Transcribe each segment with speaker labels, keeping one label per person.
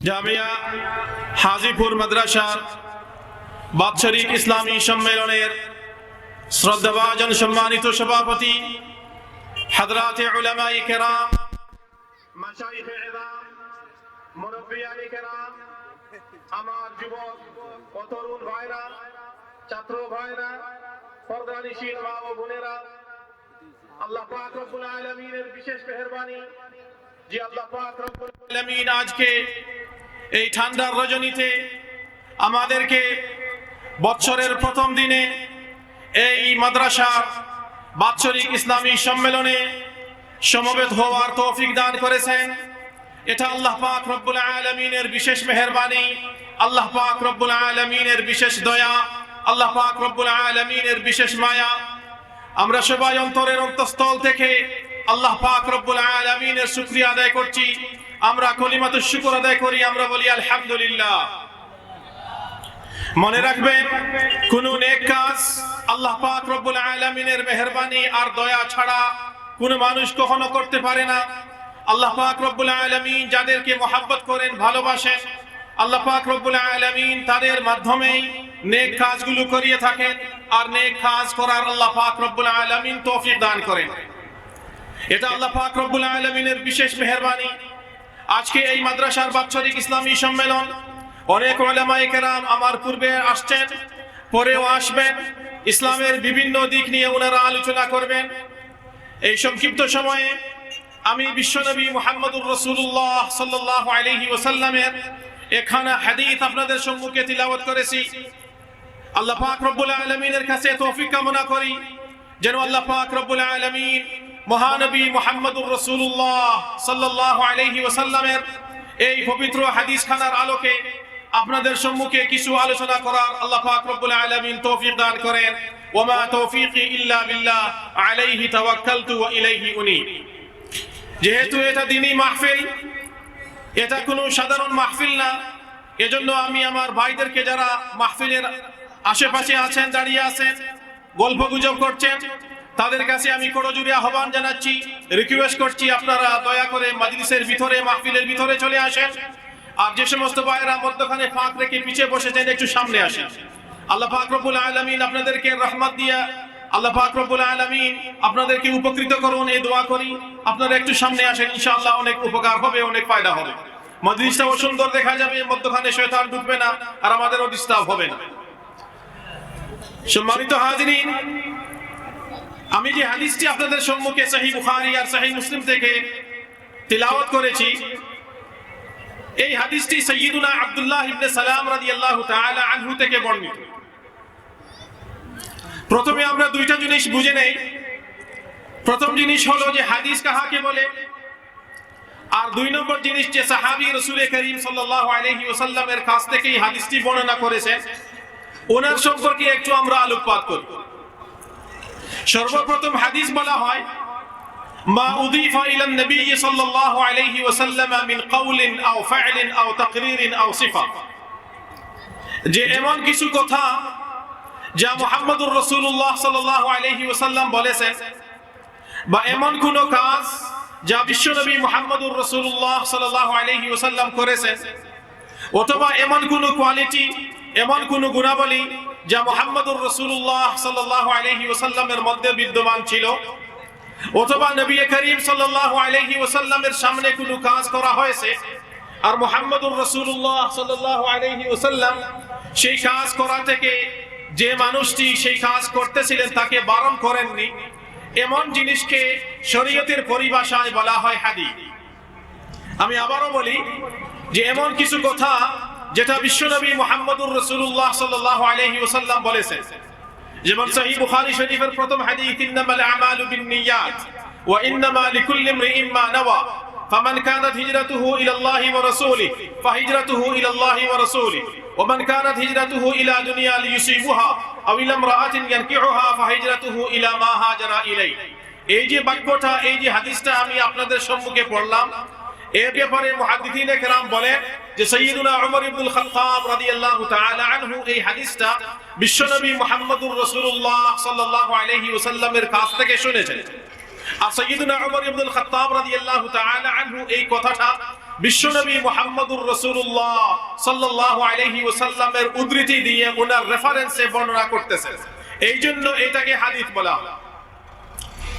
Speaker 1: জামিয়া হাজিপুর মাদ্রাসার বাৎসরিক ইসলামী সম্মেলনের শ্রদ্ধাভাজন সম্মানিত সভাপতি হযরত উলামায়ে কেরাম, মাশায়েখে ইযাম, মুরব্বিয়ানে কেরাম, আমার যুবক ও তরুণ ভাইরা, ছাত্র ভাইরা, পর্দানিশীন মা ও বোনেরা, আল্লাহ পাক রব্বুল আলামিনের বিশেষ মেহেরবানি যে আল্লাহ পাক রব্বুল আলামিন আজকে এই ঠান্ডার রজনীতে আমাদেরকে বছরের প্রথম দিনে এই মাদ্রাসার বাৎসরিক ইসলামী সম্মেলনে সমবেত হওয়ার তৌফিক দান করেছেন। এটা আল্লাহ পাক রব্বুল আলামিনের বিশেষ মেহেরবানি, আল্লাহ পাক রব্বুল আলামিনের বিশেষ দয়া, আল্লাহ পাক রব্বুল আলামিনের বিশেষ মায়া। আমরা সবাই অন্তরের অন্তঃস্থল থেকে আল্লাহ পাক রব্বুল আলামিনের শুকরিয়া আদায় করছি। আমরা কলিমাতুশ শুকর আদায় করি, আমরা বলি আলহামদুলিল্লাহ। মনে রাখবেন, কোন নেক কাজ আল্লাহ পাক রব্বুল আলামিনের মেহেরবানি আর দয়া ছাড়া কোন মানুষ কখনো করতে পারে না। আল্লাহ পাক রব্বুল আলামিন যাদেরকে মহব্বত করেন, ভালোবাসেন, আল্লাহ পাক রব্বুল আলামিন তাদের মাধ্যমেই নেক কাজগুলো করিয়ে থাকেন, আর নেক কাজ করার আল্লাহ পাক রব্বুল আলামিন তৌফিক দান করেন। এটা আল্লাহ পাক রব্বুল আলামিনের বিশেষ মেহেরবানি। আজকে এই মাদ্রাসার বাৎসরিক ইসলামী সম্মেলন, অনেক উলামায়ে কেরাম আমার পূর্বে আসছেন, পরেও আসবেন। ইসলামের বিভিন্ন দিক নিয়ে ওনারা আলোচনা করবেন। এই সংক্ষিপ্ত সময়ে আমি বিশ্বনবী মুহাম্মদুর রাসূলুল্লাহ সাল্লাল্লাহু আলাইহি ওয়াসাল্লামের একখানা হাদিস আপনাদের সম্মুখে তিলাওয়াত করেছি। আল্লাহ পাক রব্বুল আলামিনের কাছে তৌফিক কামনা করি যেন আল্লাহ পাক রব্বুল আলামিন মহানবী মুহাম্মদুর রাসূলুল্লাহ সাল্লাল্লাহু আলাইহি ওয়াসাল্লামের এই পবিত্র হাদিস খানার আলোকে আপনাদের সম্মুখে কিছু আলোচনা করার আল্লাহ পাক রব্বুল আলামিন তৌফিক দান করেন। ওয়া তৌফিকি ইল্লা বিল্লাহ, আলাইহি তাওয়াক্কালতু ওয়া ইলাইহি উনীব। যেহেতু এটা দ্বীনি মাহফিল, এটা কোনো সাধারণ মাহফিল না, এজন্য আমি আমার ভাইদেরকে যারা মাহফিলের আশেপাশে আছেন, দাঁড়িয়ে আছেন, গল্প গুজব করছেন, তাদের কাছে আমি করজোড়ে আহ্বান জানাচ্ছি, রিকোয়েস্ট করছি, আপনারা দয়া করে মাজলিসের ভিতরে, মাহফিলের ভিতরে চলে আসেন। আর যে সমস্ত ভাইয়েরা মধ্যখানে ফাঁক রেখে পিছিয়ে বসেছেন, একটু সামনে আসেন। আল্লাহ পাক রব্বুল আলামিন আপনাদেরকে রহমত দিয়া, আল্লাহ পাক রব্বুল আলামিন আপনাদেরকে উপকৃত করুন, এই দোয়া করি। আপনারা একটু সামনে আসেন, ইনশাআল্লাহ অনেক উপকার হবে, অনেক ফায়দা হবে। মজলিসটাও সুন্দর দেখা যাবে, মধ্যখানে শয়তান ঢুকবে না, আর আমাদেরও ডিস্টার্ব হবে না। সম্মানিত হাজিরিন, আমি যে হাদিসটি আপনাদের সম্মুখে সহিহ বুখারী আর সহিহ মুসলিম থেকে তিলাওয়াত করেছি, এই হাদিসটি সাইয়্যিদুনা আব্দুল্লাহ ইবনে সালাম রাদিয়াল্লাহু তাআলা আনহু থেকে বর্ণিত। প্রথমে আমরা দুইটা জিনিস বুঝে নেই। প্রথম জিনিস হলো যে হাদিস কাহাকে বলে, আর দুই নম্বর জিনিস যে সাহাবী রাসূল করিম সাল্লাল্লাহু আলাইহি ওয়াসাল্লামের কাছ থেকে এই হাদিসটি বর্ণনা করেছেন, ওনার সম্পর্কে একটু আমরা আলোকপাত করব। সর্বপ্রথম হাদিস বলা হয় মা উযিফা ইলা নবী সাল্লাল্লাহু আলাইহি ওয়াসাল্লাম মিন কাউলিন আও ফা'লিন আও তাকরীরিন আও সিফা, যে এমন কিছু কথা যা মুহাম্মদুর রাসূলুল্লাহ সাল্লাল্লাহু আলাইহি ওয়াসাল্লাম বলেছেন, বা এমন কোন কাজ যা বিশ্বনবী মুহাম্মদুর রাসূলুল্লাহ সাল্লাল্লাহু আলাইহি ওয়াসাল্লাম করেছেন, অথবা এমন কোন কোয়ালিটি, এমন কোন গুণাবলী যা মুহাম্মদুর রাসূলুল্লাহ সাল্লাল্লাহু আলাইহি ওয়াসাল্লামের মধ্যে বিদ্যমান ছিল, অথবা নবী করিম সাল্লাল্লাহু আলাইহি ওয়াসাল্লামের সামনে কোনো কাজ করা হয়েছে, আর মুহাম্মদুর রাসূলুল্লাহ সাল্লাল্লাহু আলাইহি ওয়াসাল্লাম সেই কাজ করা থেকে যে মানুষটি সেই কাজ করতেছিলেন তাকে বারণ করেননি, এমন জিনিসকে শরীয়তের পরিভাষায় বলা হয় হাদিস। আমি আবারও বলি যে এমন কিছু কথা যেটা বিশ্বনবী মুহাম্মদুর রাসূলুল্লাহ সাল্লাল্লাহু আলাইহি ওয়াসাল্লাম বলেছেন, যেমন সহিহ বুখারী শরীফের প্রথম হাদিস ইন্নামাল আমালু বিন্নিয়াত ওয়া ইন্নামা লিকুল্লি ইমরিইন মা নাওয়া ফামান কানাত হিজরাতুহু ইলাল্লাহি ওয়া রাসূলিহি ফাহিজরাতুহু ইলাল্লাহি ওয়া রাসূলিহি ওয়া মান কানাত হিজরাতুহু ইলা দুনিয়া লিয়ুসিবুহা আও ইলা ইমরাআতিন ইয়ানকিহুহা ফাহিজরাতুহু ইলা মা হাজারা ইলাইহি। এই যে বাক্যটা, এই যে হাদিসটা আমি আপনাদের সম্মুখে পড়লাম, এর ব্যাপারে মুহাদ্দিসিনে কেরাম বলেন যে সাইয়্যিদুনা উমর ইবনুল খাত্তাব রাদিয়াল্লাহু তাআলা আনহু এই হাদিসটা বিশ্বনবী মুহাম্মদুর রাসূলুল্লাহ সাল্লাল্লাহু আলাইহি ওয়াসাল্লামের কাছ থেকে শুনেছেন। আর সাইয়্যিদুনা উমর ইবনুল খাত্তাব রাদিয়াল্লাহু তাআলা আনহু এই কথাটা বিশ্বনবী মুহাম্মদুর রাসূলুল্লাহ সাল্লাল্লাহু আলাইহি ওয়াসাল্লামের উদ্ধৃতি দিয়ে ওনার রেফারেন্সে বর্ণনা করতেছেন, এই জন্য এটাকে হাদিস বলা হয়।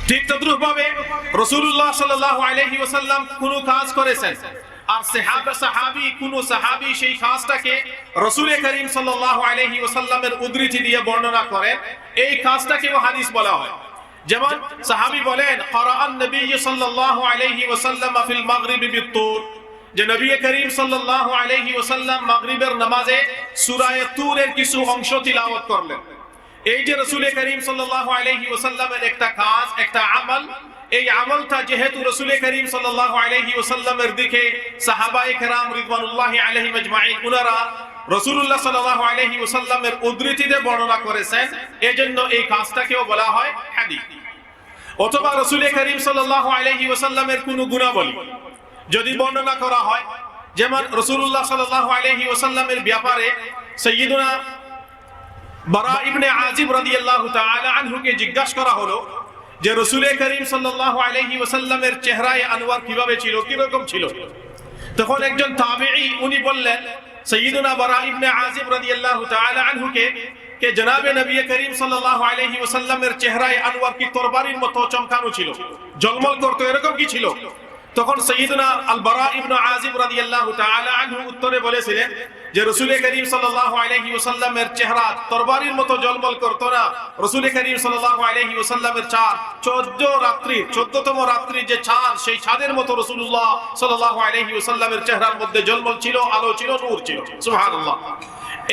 Speaker 1: ঠিক তদ্রুপভাবে রাসূলুল্লাহ সাল্লাল্লাহু আলাইহি ওয়াসাল্লাম কোন কাজ করেছেন আর কোন সাহাবী সেই কাজটাকে রাসূল করিম সাল্লাল্লাহু আলাইহি ওয়াসাল্লামের উদ্ধৃতি দিয়ে বর্ণনা করেন, এই কাজটাকেও হাদিস বলা হয়। যেমন সাহাবী বলেন ক্বারাআন নবী সাল্লাল্লাহু আলাইহি ওয়াসাল্লাম ফিল মাগরিব বিত-তুর, যে নবী করিম সাল্লাল্লাহু আলাইহি ওয়াসাল্লাম মাগরিবের নামাজে সূরা তুরের কিছু অংশ তিলাওয়াত করলেন। এই যে রাসূল করিম সাল্লাল্লাহু আলাইহি ওয়াসাল্লামের একটা কাজ, একটা আমল, এই আমলটা যেহেতু রাসূল করিম সাল্লাল্লাহু আলাইহি ওয়াসাল্লামের দিকে সাহাবায়ে কেরাম রিদওয়ানুল্লাহি আলাইহিম আজমাইন উনারা রাসূলুল্লাহ সাল্লাল্লাহু আলাইহি ওয়াসাল্লামের উদ্ধৃতিতে বর্ণনা করেছেন, এজন্য এই কাজটাকেও বলা হয় হাদিস। অথবা রাসূল করিম সাল্লাল্লাহু আলাইহি ওয়াসাল্লামের কোনো গুণাবলী যদি বর্ণনা করা হয়, যেমন রাসূলুল্লাহ সাল্লাল্লাহু আলাইহি ওয়াসাল্লামের ব্যাপারে সাইয়্যিদুনা বারা ইবনে আজিব রাদিয়াল্লাহু তাআলা আনহুকে জিজ্ঞাসা করা হলো যে রাসূল করিম সাল্লাল্লাহু আলাইহি ওয়াসাল্লামের চেহারায় আনওয়ার কিভাবে ছিল, কি রকম ছিল? তখন একজন তাবেঈ উনি বললেন সাইয়্যিদুনা বারা ইবনে আজিব রাদিয়াল্লাহু তাআলা আনহুকে কে জনাবে নবী করিম সাল্লাল্লাহু আলাইহি ওয়াসাল্লামের চেহারায় আনওয়ার কি তরবারির মতো চমকানো ছিল, ঝলমল করতো, এরকম কি ছিল? তখন সাইয়্যিদুনা আল বারা ইবনে আজিব রাদিয়াল্লাহু তাআলা আনহু উত্তরে বলেছিলেন যে রাসূল করিম সাল্লাল্লাহু আলাইহি ওয়াসাল্লামের চেহারা তরবারির মতো ঝলমল করতো না। রাসূল করিম সাল্লাল্লাহু আলাইহি ওয়াসাল্লামের চাঁদ 14তম রাত্রি যে চাঁদ, সেই চাঁদের মতো রাসূলুল্লাহ সাল্লাল্লাহু আলাইহি ওয়াসাল্লামের চেহারার মধ্যে ঝলমল ছিল, আলো ছিল, নূর ছিল। সুবহানাল্লাহ।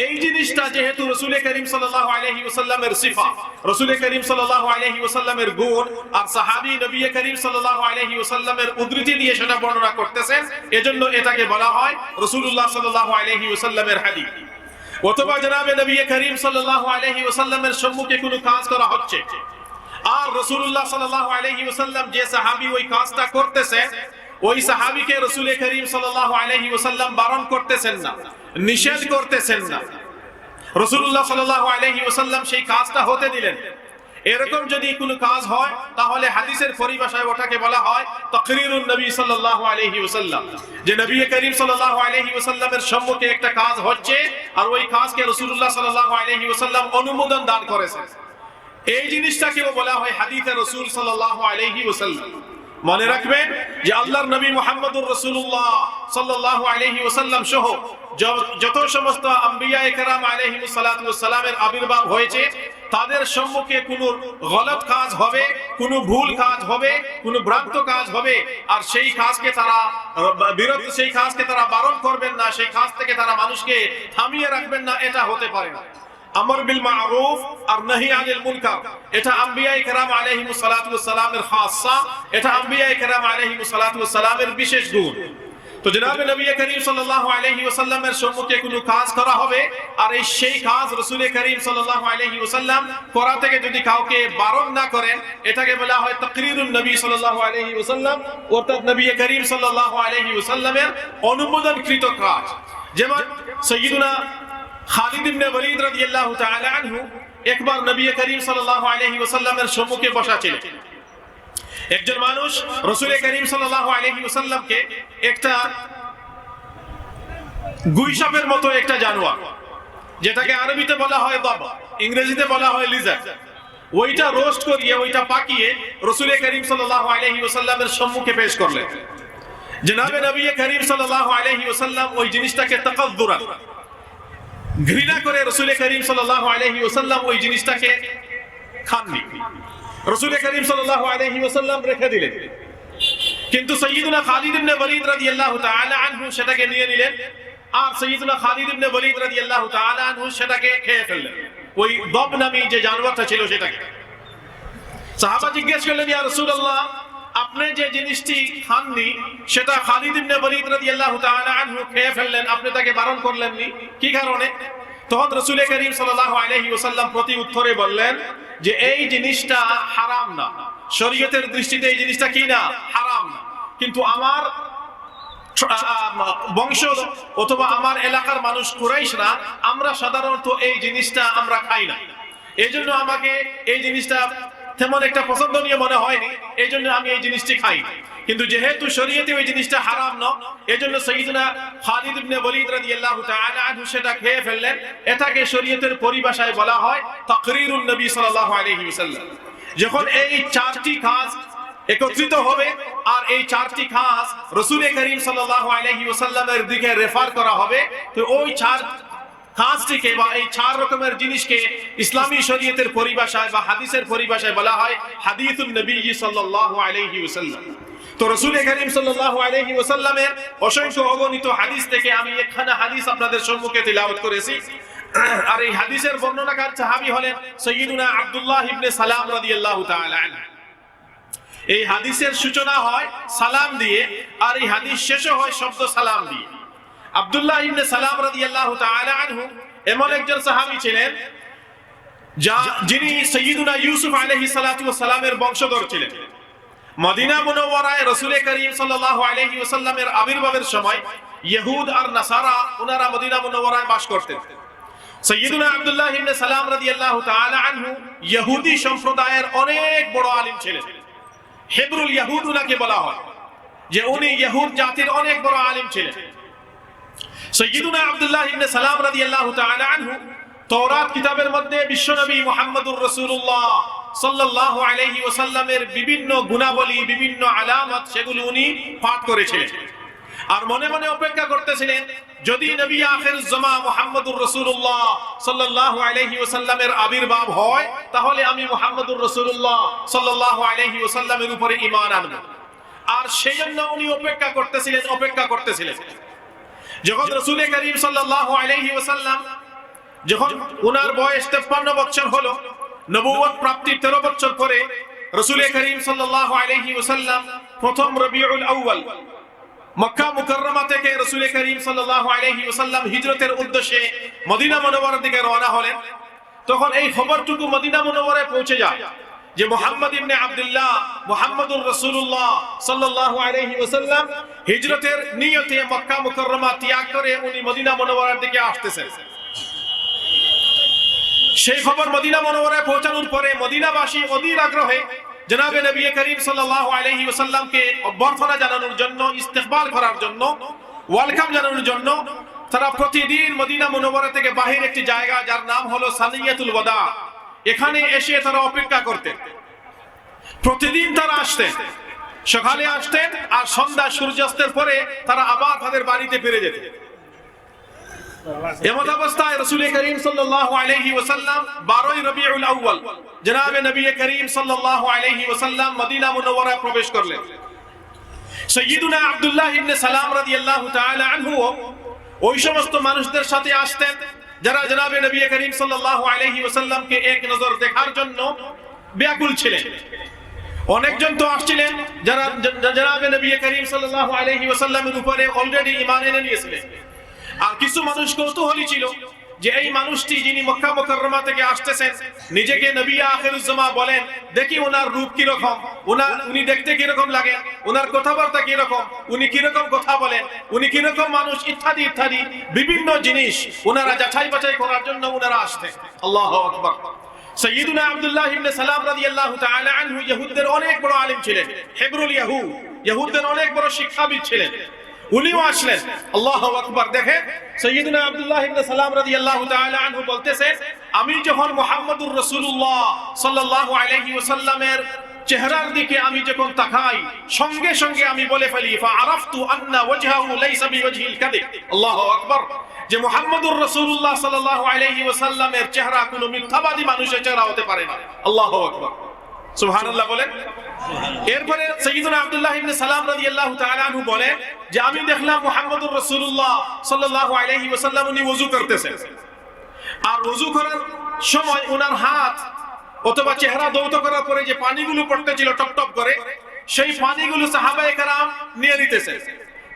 Speaker 1: এই জিনিসটা যেহেতু রাসূল করিম সাল্লাল্লাহু আলাইহি ওয়াসাল্লামের সিফা, রাসূল করিম সাল্লাল্লাহু আলাইহি ওয়াসাল্লামের গুণ, আর সাহাবী নবী করিম সাল্লাল্লাহু আলাইহি ওয়াসাল্লামের উদ্ধৃতি দিয়ে সেটা বর্ণনা করতেছেন, এজন্য এটাকে বলা হয় রাসূলুল্লাহ সাল্লাল্লাহু আলাইহি ওয়াসাল্লামের হাদিস। অথবা জনাবে নবী করিম সাল্লাল্লাহু আলাইহি ওয়াসাল্লামের সম্মুখে কোনো কাজ করা হচ্ছে আর রাসূলুল্লাহ সাল্লাল্লাহু আলাইহি ওয়াসাল্লাম যে সাহাবী ওই কাজটা করতেছে, ওই সাহাবীকে রাসূল করিম সাল্লাল্লাহু আলাইহি ওয়াসাল্লাম বারণ করতেছেন না, নিষেধ করতেছেন না, রাসূলুল্লাহ সাল্লাল্লাহু আলাইহি ওয়াসাল্লাম সেই কাজটা হতে দিলেন। এরকম যদি কোনো কাজ হয় তাহলে হাদিসের পরিভাষায় ওটাকে বলা হয় তাকরীরুন নবী সাল্লাল্লাহু আলাইহি ওয়াসাল্লাম, যে নবী করিম সাল্লাল্লাহু আলাইহি ওয়াসাল্লামের সম্মুখে একটা কাজ হচ্ছে আর ওই কাজকে রাসূলুল্লাহ সাল্লাল্লাহু আলাইহি ওয়াসাল্লাম অনুমোদন দান করেছেন, এই জিনিসটাকেও বলা হয় হাদিসে রাসূল সাল্লাল্লাহু আলাইহি ওয়াসাল্লাম। মনে রাখবেন যে আল্লাহর নবী মুহাম্মদুর রাসূলুল্লাহ সাল্লাল্লাহু আলাইহি ওয়াসাল্লাম সহ যত সমস্ত আম্বিয়ায়ে কেরাম আলাইহিমুস সালাতু ওয়াস সালামের আবির্ভাব হয়েছে, তাদের সম্মুখে কোনো গলত কাজ হবে, কোনো ভুল কাজ হবে, কোনো ভ্রান্ত কাজ হবে, আর সেই কাজকে তারা বারণ করবেন না, সেই কাজ থেকে তারা মানুষকে থামিয়ে রাখবেন না, এটা হতে পারে না। আমর বিল মারুফ আর নহি আনিল মুনকার, এটা আম্বিয়ায়ে কেরাম আলাইহিমুস সালাতু ওয়াস সালামের খাসা, এটা আম্বিয়ায়ে কেরাম আলাইহিমুস সালাতু ওয়াস সালামের বিশেষ গুণ। তো জনাবে নবী করিম সাল্লাল্লাহু আলাইহি ওয়াসাল্লামের সম্মুখে কোনো কাজ করা হবে আর সেই কাজ রাসূল করিম সাল্লাল্লাহু আলাইহি ওয়াসাল্লাম করা থেকে যদি কাউকে বারণ না করেন, এটাকে বলা হয় তাকরীরুন নবী সাল্লাল্লাহু আলাইহি ওয়াসাল্লাম, অর্থাৎ নবী করিম সাল্লাল্লাহু আলাইহি ওয়াসাল্লামের অনুমোদনকৃত কাজ। যেমন সাইয়্যিদুনা খালিদ ইবনে ওয়ালিদ রাদিয়াল্লাহু তাআলা আনহু একবার নবী করিম সাল্লাল্লাহু আলাইহি ওয়াসাল্লামের সম্মুখে বসা ছিলেন। একজন মানুষ রাসূল করিম সাল্লাল্লাহু আলাইহি ওয়াসাল্লামকে একটা গুইসাপের মতো একটা জানোয়ার, যেটাকে আরবিতে বলা হয় দাবা, ইংরেজিতে বলা হয় লিজার্ড, ওইটা রোস্ট করিয়ে, ওইটা পাকিয়ে রাসূল করিম সাল্লাল্লাহু আলাইহি ওয়াসাল্লামের সম্মুখে পেশ করলেন। জনাবে নবী করিম সাল্লাল্লাহু আলাইহি ওয়াসাল্লাম ওই জিনিসটাকে তাকাদ্দুরা, ঘৃণা করে রাসূল করিম সাল্লাল্লাহু আলাইহি ওয়াসাল্লাম ওই জিনিসটাকে খাননি, রাসূল করিম সাল্লাল্লাহু আলাইহি ওয়াসাল্লাম রেখে দিলেন। কিন্তু সাইয়্যিদুনা খালিদ ইবনে ওয়ালিদ রাদিয়াল্লাহু তাআলা আনহু সেটাকে নিয়ে নিলেন আর সাইয়্যিদুনা খালিদ ইবনে ওয়ালিদ রাদিয়াল্লাহু তাআলা আনহু সেটাকে খেয়ে ফেললেন, ওই দব নামী যে জানোয়ারটা ছিল সেটাকে। সাহাবা জিজ্ঞেস করলেন, ইয়া রাসূলুল্লাহ, আপনি যে জিনিসটি খাননি সেটা খালিদ ইবনে ওয়ালিদ রাদিয়াল্লাহু তাআলা আনহু খেয়ে ফেললেন, আপনি তাকে বারণ করলেননি, কি কারণে? তখন রাসূল করিম সাল্লাল্লাহু আলাইহি ওয়াসাল্লাম প্রতি উত্তরে বললেন যে এই জিনিসটা হারাম না, শরীয়তের দৃষ্টিতে এই জিনিসটা কি না, হারাম না, কিন্তু আমার বংশ অথবা আমার এলাকার মানুষ কুরাইশরা, আমরা সাধারণত এই জিনিসটা আমরা খাই না, এজন্য আমাকে এই জিনিসটা তেমন একটা পছন্দনীয় মনে হয়নি, এই জন্য আমি এই জিনিসটি খাই। কিন্তু যেহেতু শরীয়তে ওই জিনিসটা হারাম না, এজন্য সাইয়্যিদুনা খালিদ ইবনে ওয়ালিদ রাদিয়াল্লাহু তাআলা আনহু সেটা খেয়ে ফেললেন। এটাকে শরীয়তের পরিভাষায় বলা হয় তাকরীরুন নবী সাল্লাল্লাহু আলাইহি ওয়াসাল্লাম। যখন এই চারটি কাজ একত্রিত হবে আর এই চারটি কাজ রাসূল করিম সাল্লাল্লাহু আলাইহি ওয়াসাল্লামের দিকে রেফার করা হবে, তো ওই চার কাজটিকে বা এই চার রকমের জিনিসকে ইসলামী শরীয়তের পরিভাষায় বা হাদিসের পরিভাষায় বলা হয় হাদিসুন নবী সাল্লাল্লাহু আলাইহি ওয়াসাল্লাম। তো রাসূল করিম সাল্লাল্লাহু আলাইহি ওয়াসাল্লামের অসংখ্য অগণিত হাদিস থেকে আমি একখানা হাদিস আপনাদের সম্মুখে তিলাওয়াত করেছি। আর এই হাদিসের বর্ণনাকার সাহাবী হলেন সাইয়্যিদুনা আব্দুল্লাহ ইবনে সালাম রাদিয়াল্লাহু তাআলা আনহু। এই হাদিসের সূচনা হয় সালাম দিয়ে আর এই হাদিস শেষও হয় শব্দ সালাম দিয়ে। আব্দুল্লাহ ইবনে সালাম রাদিয়াল্লাহু তাআলা আনহু এমন একজন সাহাবী ছিলেন যিনি সাইয়্যিদুনা ইউসুফ আলাইহিস সালাতু ওয়াস সালামের বংশধর ছিলেন। মদিনা মুনাওয়ারায় রাসূল করিম সাল্লাল্লাহু আলাইহি ওয়াসাল্লামের আবির্ভাবের সময় ইহুদ আর নাসারা ওনারা মদিনা মুনাওয়ারায় বাস করতেন। সাইয়্যিদুনা আব্দুল্লাহ ইবনে সালাম রাদিয়াল্লাহু তাআলা আনহু ইহুদি সম্প্রদায়ের অনেক বড় আলিম ছিলেন। হিবরুল ইহুদ উনাকে বলা হয়, যে উনি ইহুদ জাতির অনেক বড় আলিম ছিলেন। সাইয়্যিদুনা আব্দুল্লাহ ইবনে সালাম রাদিয়াল্লাহু তাআলা আনহু তাওরাত কিতাবের মধ্যে বিশ্বনবী মুহাম্মদুর রাসূলুল্লাহ সাল্লাল্লাহু আলাইহি ওয়াসাল্লামের বিভিন্ন গুণাবলী, বিভিন্ন আলামত সেগুলো উনি পাঠ করেছিলেন। আর মনে মনে অপেক্ষা করতেছিলেন যদি নবী আখিরুজ জামা মুহাম্মদুর রাসূলুল্লাহ সাল্লাল্লাহু আলাইহি ওয়াসাল্লামের আবির্ভাব হয়, তাহলে আমি মুহাম্মদুর রাসূলুল্লাহ সাল্লাল্লাহু আলাইহি ওয়াসাল্লামের উপরে ঈমান আনব। আর সেই জন্য উনি অপেক্ষা করতেছিলেন। যখন রাসূল করিম সাল্লাল্লাহু আলাইহি ওয়াসাল্লাম যখন উনার বয়স 53 বছর হলো, নবুয়ত প্রাপ্তির 13 বছর পরে রাসূল করিম সাল্লাল্লাহু আলাইহি ওয়াসাল্লাম প্রথম রবিউল আউয়াল মক্কা মুকাররমা থেকে রাসূল করিম সাল্লাল্লাহু আলাইহি ওয়াসাল্লাম হিজরতের উদ্দেশ্যে মদিনা মুনাওয়ারার দিকে রওনা হলেন। তখন এই খবরটুকু মদিনা মুনাওয়ারায় পৌঁছে যায় যে মুহাম্মদ ইবনে আব্দুল্লাহ মুহাম্মদুর রাসূলুল্লাহ সাল্লাল্লাহু আলাইহি ওয়াসাল্লাম হিজরতের নিয়তে মক্কা মুকাররমা ত্যাগ করে উনি মদিনা মুনাওয়ারার দিকে আসতেছেন। সেই খবর মদিনা মুনাওয়ারায় পৌঁছানোর পরে মদিনাবাসী অধীর আগ্রহে জনাবে নবী করিম সাল্লাল্লাহু আলাইহি ওয়াসাল্লামকে অভ্যর্থনা জানানোর জন্য, ইস্তেকবাল করার জন্য, ওয়েলকাম জানানোর জন্য তারা প্রতিদিন মদিনা মুনাওয়ারা থেকে বাহির একটি জায়গা যার নাম হলো সানিয়াতুল ওয়াদা, এখানে এসে তারা অপেক্ষা করতেন। প্রতিদিন তারা আসতেন, সকালে আসতেন আর সন্ধ্যা সূর্যাস্তের পরে তারা আবার তাদের বাড়িতে ফিরে যেতেন। এমত অবস্থায় রাসূল করিম সাল্লাল্লাহু আলাইহি ওয়াসাল্লাম 12 রবিউল আউয়াল জনাবে নবী করিম সাল্লাল্লাহু আলাইহি ওয়াসাল্লাম মদিনা মুনাওয়ারায় প্রবেশ করলেন। সাইয়্যিদুনা আব্দুল্লাহ ইবনে সালাম রাদিয়াল্লাহু তাআলা আনহু ওই সমস্ত মানুষদের সাথে আসতেন যারা জনাবে নবী করিম সাল্লাল্লাহু আলাইহি ওয়াসাল্লামকে এক নজর দেখার জন্য ব্যাকুল ছিলেন। অনেকজন তো আসছিলেন যারা জনাবে নবী করিম সাল্লাল্লাহু আলাইহি ওয়াসাল্লামের উপরে অলরেডি ঈমান এনে নিয়েছিলেন। আর কিছু মানুষ কৌতূহলী ছিল যে এই মানুষটি যিনি মক্কা মুকাররমা থেকে আসতেছেন, নিজেকে নবী আখিরুজ জামা বলেন, দেখি ওনার রূপ কি রকম, উনি দেখতে কি রকম লাগে, ওনার কথাবার্তা কি রকম, উনি কি রকম কথা বলেন, উনি কি রকম মানুষ, ইত্যাদি ইত্যাদি বিভিন্ন জিনিস ওনারা যাচাই বাছাই করার জন্য ওনারা আসতেন। আল্লাহু আকবার। সাইয়্যিদুনা আব্দুল্লাহ ইবনে সালাম রাদিয়াল্লাহু তাআলা আনহু ইহুদদের অনেক বড় আলিম ছিলেন, হিবরুল ইহুদ, ইহুদদের অনেক বড় শিক্ষাবিদ ছিলেন। উনিও আসলেন। আল্লাহু আকবার। দেখেন সাইয়্যিদুনা আব্দুল্লাহ ইবনে সালাম রাদিয়াল্লাহু তাআলা আনহু বলতেছেন, আমি যখন মুহাম্মদুর রাসূলুল্লাহ সাল্লাল্লাহু আলাইহি ওয়াসাল্লামের চেহারার দিকে আমি যখন তাকাই, সঙ্গে সঙ্গে আমি বলে ফেলি ফাআরাফতু আন্না ওয়াজহাহু লাইসা বিওয়াজহিল কাযিব। আল্লাহু আকবার। যে মুহাম্মদুর রাসূলুল্লাহ সাল্লাল্লাহু আলাইহি ওয়াসাল্লামের চেহারা কোনো মিথ্যাবাদী মানুষের চেহারা হতে পারে না। আল্লাহু আকবার। সুবহানাল্লাহ বলেন। এরপরে সাইয়্যিদুনা আব্দুল্লাহ ইবনে সালাম রাদিয়াল্লাহু তাআলা আনহু বলেন যে আমি দেখলাম মুহাম্মদুর রাসূলুল্লাহ সাল্লাল্লাহু আলাইহি ওয়াসাল্লাম উনি ওযু করতেছেন। আর ওযু করার সময় ওনার হাত অথবা চেহারা ধৌত করার পরে যে পানিগুলো পড়তেছিল টপ টপ করে, সেই পানিগুলো সাহাবায়ে কেরাম নিয়ে নিতেছেন।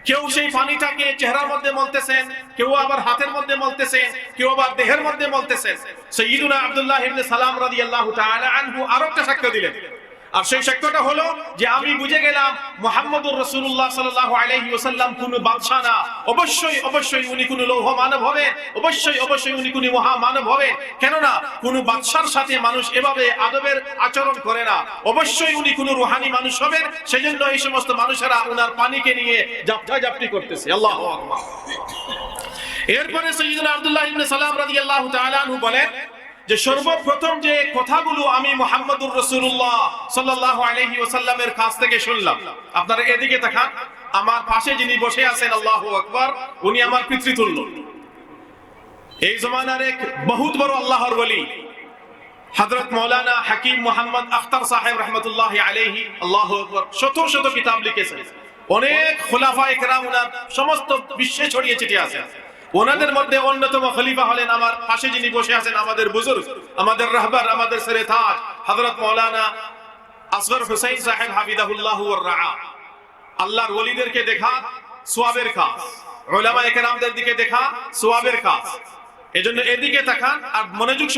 Speaker 1: কেউ সেই পানিটাকে চেহারার মধ্যে মলতেছেন, কেউ আবার হাতের মধ্যে মলতেছেন, কেউ আবার দেহের মধ্যে মলতেছেন। সাইয়্যিদুনা আব্দুল্লাহ ইবনে সালাম রাদিয়াল্লাহু তাআলা আনহু আরেকটা সাক্ষ্য দিলেন। আর সেই সাক্ষ্যটা হলো যে আমি বুঝে গেলাম মুহাম্মদুর রাসূলুল্লাহ সাল্লাল্লাহু আলাইহি ওয়াসাল্লাম কোন বাদশা না, অবশ্যই উনি কোন লৌহ মানব হবেন, অবশ্যই উনি কোন মহামানব হবেন। কেননা কোন বাদশার সাথে মানুষ এভাবে আদবের আচরণ করে না, অবশ্যই উনি কোন রুহানি মানুষ হবেন। সেজন্য এই সমস্ত মানুষেরা ওনার পানিকে নিয়ে জাপটি করতেছে। আল্লাহু আকবার। এরপরে সাইয়্যিদুনা আব্দুল্লাহ ইবনে সালাম রাদিয়াল্লাহু তাআলা আনহু বলেন যে সর্বপ্রথম যে কথাগুলো আমি মুহাম্মদুর রাসূলুল্লাহ সাল্লাল্লাহু আলাইহি ওয়াসাল্লামের কাছ থেকে শুনলাম, আপনারা এদিকে তাকান, আমার পাশে যিনি বসে আছেন আল্লাহু আকবার, উনি আমার পিতৃতুল্য, এই জমানার এক বহুত বড় আল্লাহর ওলি হযরত মাওলানা হাকিম মুহাম্মদ আখতার সাহেব রাহমাতুল্লাহি আলাইহি। আল্লাহু আকবার। শত শত কিতাব লিখেছেন, অনেক খোলাফায়ে কেরাম ওনার সমস্ত বিশ্বে ছড়িয়ে ছিটিয়ে আছেন। ওনাদের মধ্যে অন্যতম খলিফা হলেন আমার পাশে যিনি বসে আছেন, আমাদের বুজুর্গ, আমাদের রাহবার, আমাদের সরে তাজ হযরত মাওলানা আসগর হুসাইন সাহেব হাফিজাহুল্লাহ ওয়া রাআ। আল্লাহর ওলিদেরকে দেখা সওয়াবের কাজ, উলামায়ে কেরামদের দিকে দেখা সওয়াবের কাজ। এজন্য এদিকে তাকান আর মনোযোগ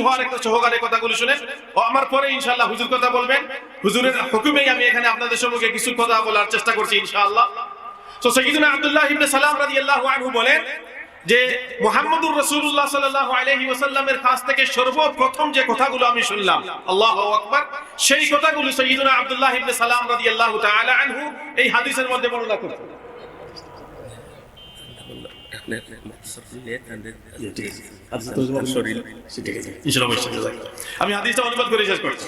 Speaker 1: সহকারে কথাগুলো শুনেন। ও আমার পরে ইনশাআল্লাহ হুজুর কথা বলবেন, হুজুরের হুকুমেই আমি এখানে আপনাদের সম্মুখে কিছু কথা বলার চেষ্টা করছি ইনশাআল্লাহ। তো সাইয়্যিদুনা আব্দুল্লাহ ইবনে সালাম রাদিয়াল্লাহু আনহু বলেন যে মুহাম্মদুর রাসূলুল্লাহ সাল্লাল্লাহু আলাইহি ওয়াসাল্লামের কাছ থেকে সর্বপ্রথম যে কথাগুলো আমি শুনলাম, আল্লাহু আকবার, সেই কথাগুলো সাইয়্যিদুনা আব্দুল্লাহ ইবনে সালাম রাদিয়াল্লাহু তাআলা আনহু এই হাদিসের মধ্যে বর্ণনা করেছেন। আমি হাদিসটা অনুবাদ করে শেষ করছি।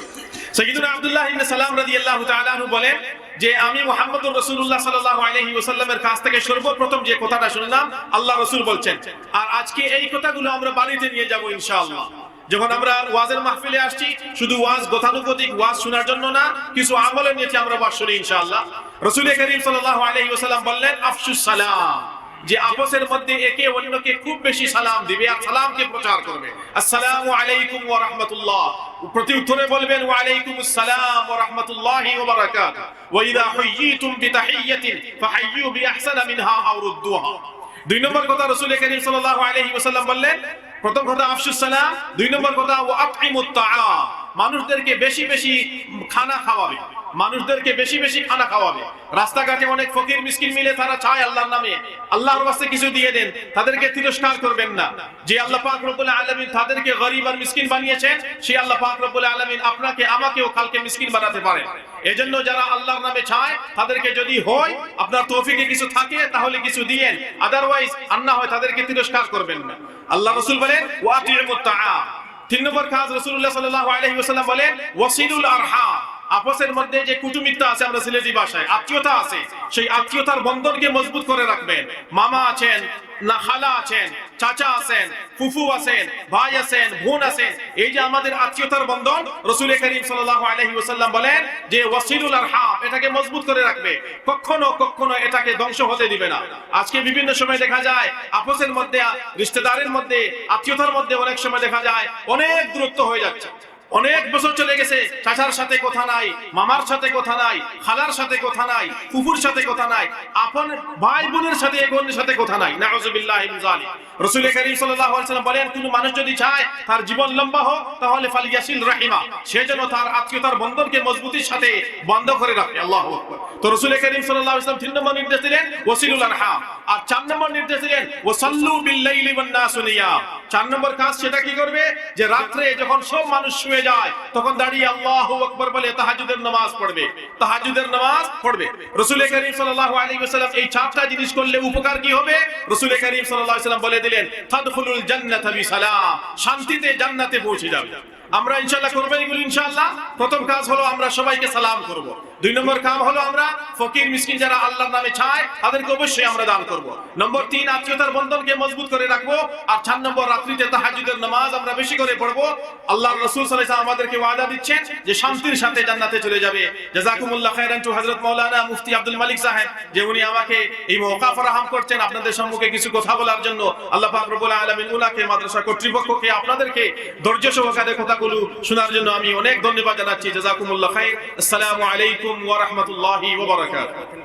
Speaker 1: সাইয়্যিদুনা আব্দুল্লাহ ইবনে সালাম রাদিয়াল্লাহু তাআলা আনহু বলেন যে আমি মুহাম্মদুর রাসূলুল্লাহ সাল্লাল্লাহু আলাইহি ওয়াসাল্লামের কাছ থেকে সর্বপ্রথম যে কথাটা শুনলাম, আল্লাহ রাসূল বলছেন, আর আজকে এই কথাগুলো আমরা বাড়িতে নিয়ে যাব ইনশাআল্লাহ। যখন আমরা ওয়াজের মাহফিলে আসছি, শুধু ওয়াজ গতানুগতিক ওয়াজ শোনার জন্য না, কিছু আমলের নিয়ে আমরা ওয়াজ শুনি ইনশাআল্লাহ। রাসূল করিম সাল্লাল্লাহু আলাইহি ওয়াসাল্লাম বললেন, আফশুস সালাম, যে আপসের মধ্যে একে অন্যকে খুব বেশি সালাম দিবে আর সালামকে প্রচার করবে। আসসালামু আলাইকুম ওয়া রাহমাতুল্লাহ, প্রতি উত্তরে বলবেন ওয়া আলাইকুমুস সালাম ওয়া রাহমাতুল্লাহি ওয়া বারাকাতুহু, ওয়া ইযা হুয়্যিতুম বিতাহিয়্যাতিন ফাহাইয়্যু বিআহসানা মিনহা আও রুদ্দুহা। দুই নম্বর কথা রাসূল করিম সাল্লাল্লাহু আলাইহি ওয়াসাল্লাম বললেন, প্রথম কথা আফশুস সালাম, দুই নম্বর কথা ওয়া আতঈমুত তাআম, মানুষদেরকে বেশি বেশি খানা খাওয়াবে, মানুষদেরকে বেশি বেশি খানা খাওয়াবে। রাস্তাঘাটে অনেক ফকির মিসকিন মিলে তারা চায় আল্লাহর নামে, আল্লাহর ওয়াস্তে কিছু দিয়ে দেন, তাদেরকে তিরস্কার করবেন না। যে আল্লাহ পাক রব্বুল আলামিন তাদেরকে গরীব আর মিসকিন বানিয়েছেন, সেই আল্লাহ পাক রব্বুল আলামিন আপনাকে আমাকেও কালকে মিসকিন বানাতে পারেন। এজন্য যারা আল্লাহর নামে চায়, তাদেরকে যদি হয় আপনার তৌফিকে কিছু থাকে তাহলে কিছু দিয়েন, আদারওয়াইজ আন্না হয় তাদেরকে তিরস্কার করবেন না। আল্লাহ রাসূল বলেন ওয়া আতিউমুত তাআম। তিন নম্বর কাজ রাসূলুল্লাহ সাল্লাল্লাহু আলাইহি ওয়াসাল্লাম বলেন ওয়াসিলুল আরহাম, আপসের মধ্যে যে কুটুমিত্তা আছে, আমরা সিলেটি ভাষায় আত্মীয়তা আছে, সেই আত্মীয়তার বন্ধনকে মজবুত করে রাখবেন। মামা আছেন না, খালা আছেন, চাচা আছেন, ফুফু আছেন, ভাই আছেন, বোন আছেন, এই যে আমাদের আত্মীয়তার বন্ধন, রাসূল করিম সাল্লাল্লাহু আলাইহি ওয়াসাল্লাম বলেন যে ওয়াসিলুল আরহাম, এটাকে মজবুত করে রাখবে, কখনো এটাকে ধ্বংস হতে দিবে না। আজকে বিভিন্ন সময় দেখা যায় আপসের মধ্যে, রিশতেদারের মধ্যে, আত্মীয়তার মধ্যে অনেক সময় দেখা যায় অনেক দূরত্ব হয়ে যাচ্ছে। অনেক বছর চলে গেছে, চাচার সাথে কথা নাই, মামার সাথে কথা নাই, খালার সাথে কথা নাই, ফুফুর সাথে কথা নাই, আপন ভাই বোনের সাথে বোনের সাথে কথা নাই। নাউযুবিল্লাহি মিন যালিক। রাসূল করিম সাল্লাল্লাহু আলাইহি ওয়াসাল্লাম বলেন, কোন মানুষ যদি চায় তার জীবন লম্বা হোক, তাহলে ফালিয়াসিল রাহিমা, সে যেন তার আত্মীয়তার বন্ধনকে মজবুতির সাথে বন্ধ করে রাখে। আল্লাহু আকবার। তো রাসূল করিম সাল্লাল্লাহু আলাইহি ওয়াসাল্লাম 3 নম্বর নির্দেশ দিলেন ওয়াসিলুল আরহাম, আর 4 নম্বর নির্দেশ দিলেন ওয়াসাল্লু বিল লাইলি ওয়ান নাসু নিয়াম। 4 নম্বর কাজ সেটা কি করবে, যে রাতে যখন সব মানুষ শুয়ে যায়, তখন দাঁড়িয়ে আল্লাহু আকবার বলে তাহাজ্জুদের নামাজ পড়বে, তাহাজ্জুদের নামাজ পড়বে। রাসূল করিম সাল্লাল্লাহু আলাইহি ওয়াসাল্লাম এই 4টা জিনিস করলে উপকার কি হবে, রাসূল করিম সাল্লাল্লাহু আলাইহি ওয়াসাল্লাম বলে দিলেন তাদখুলুল জান্নাতা বিসালাম, শান্তিতে জান্নাতে পৌঁছে যাবে। আমরা ইনশাআল্লাহ করব এগুলো ইনশাআল্লাহ। প্রথম কাজ হলো আমরা সবাইকে সালাম করব। 2 নম্বর কাজ হলো আমরা ফকির মিসকিন যারা আল্লাহর নামে চায় তাদেরকে অবশ্যই আমরা দান করব। নম্বর 3 আত্মীয়তার বন্ধনকে মজবুত করে রাখবো। আর 4 নম্বর রাত্রিতে তাহাজ্জুদের নামাজ আমরা বেশি করে পড়ব। আল্লাহর রাসূল সাল্লাল্লাহু আলাইহি ওয়াসাল্লাম আমাদেরকে ওয়াদা দিচ্ছেন যে শান্তির সাথে জান্নাতে চলে যাবে। জাযাকুমুল্লাহ খাইরান টু হযরত মাওলানা মুফতি আব্দুল মালিক সাহেব, যে উনি আমাকে এই মওকা ফরাহম করছেন আপনাদের সম্মুখে কিছু কথা বলার জন্য। আল্লাহ পাক রব্বুল আলামিন উনাকে, মাদ্রাসা কর্তৃপক্ষকে, আপনাদেরকে ধৈর্য সহকারে কথাগুলো শোনার জন্য আমি অনেক ধন্যবাদ জানাচ্ছি। জাযাকুমুল্লাহ খাইর। আসসালামু আলাইকুম ওয়া রাহমাতুল্লাহি ওয়া বারাকাতুহু।